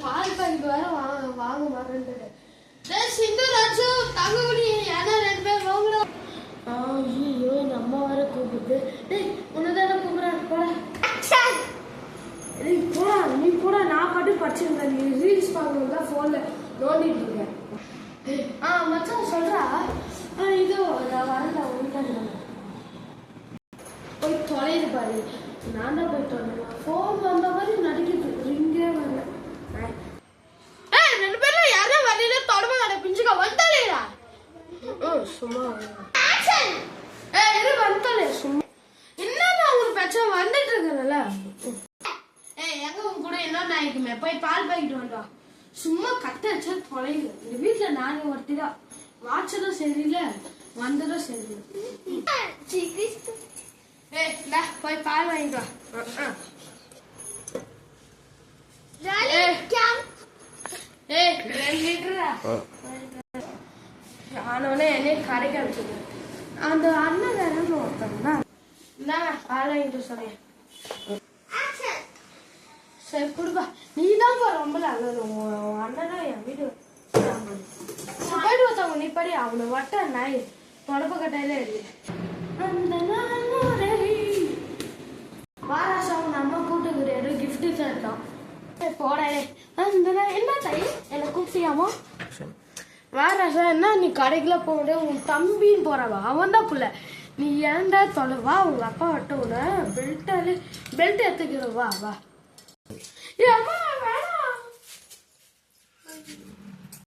பால் packet வேற வாங்க வரேன்ட்டு. சிந்து ராஜு தங்கக்குடி ஏன்னா 2 பேர் வாங்கலாம். ஐயோ எங்க அம்மா வர கூப்பிடுது. டேய் உன்னதான கூப்பிடுறாரு போடா. டேய் போடா நீ போடா. நான் பாட்டு படிச்சிருந்தேன். நீ ரீல்ஸ் பார்க்கணும் தான் ஃபோன்ல நோண்டிட்டு இருக்கேன். மச்சான் சொல்றா. இது நான் வரல உண்டாங்க போய் தொலைது பாரு. நான் தான் போய் தொலைறேன். ஃபோன் வந்த மாதிரி நடிக்குது. ரிங்கே வரல. 2 பேர்ல யாரோ வழியில தொடர்பு நட பிஞ்சுக்க வந்தாலேடா. சும்மா இரு வந்தாலே சும்மா என்னன்னா உங்களுக்கு பிரச்சனை வந்துட்டு இருக்குல்ல. எங்க உங்க கூட என்ன நாய்க்குமே போய் பால் பாக்கிட்டு வந்தோம். சும்மா கத்த வச்சா தொலைது. இந்த வீட்டுல நானே ஒருத்திதான். வாட்சதும் சரியில்லை வந்ததும் சரியில்லை. போய் பால் வாங்கிட்டு வா. ஆனோடனே என்னைய கடைக்கு அனுப்பிச்சு அந்த அண்ணன் வேணும்னு ஒருத்தவங்க பால் வாங்கிட்டு சொன்னேன். சரி கொடுப்பா. நீ தான்ப்பா ரொம்ப நல்லது. அண்ணனா என் வீடு போயிட்டு வந்தவங்க நீ படி. அவனை வட்ட நாய் தொடப்ப கட்டையில இருக்கு. வாராசா அவங்க அம்மா கூட்டுக்குறாரு. கிஃப்ட் தரட்டும் போடே. என்ன தாய் என்னை கூப்பிட்டியாமா? வாராசா என்ன நீ கடைக்குள்ள போக உன் தம்பின்னு போறவா? அவன் தான் புள்ள. நீ ஏன்டா தொலைவா? உங்க அப்பா வட்ட விட பெல்ட் எடுத்துக்கிறவா வா. அம்மா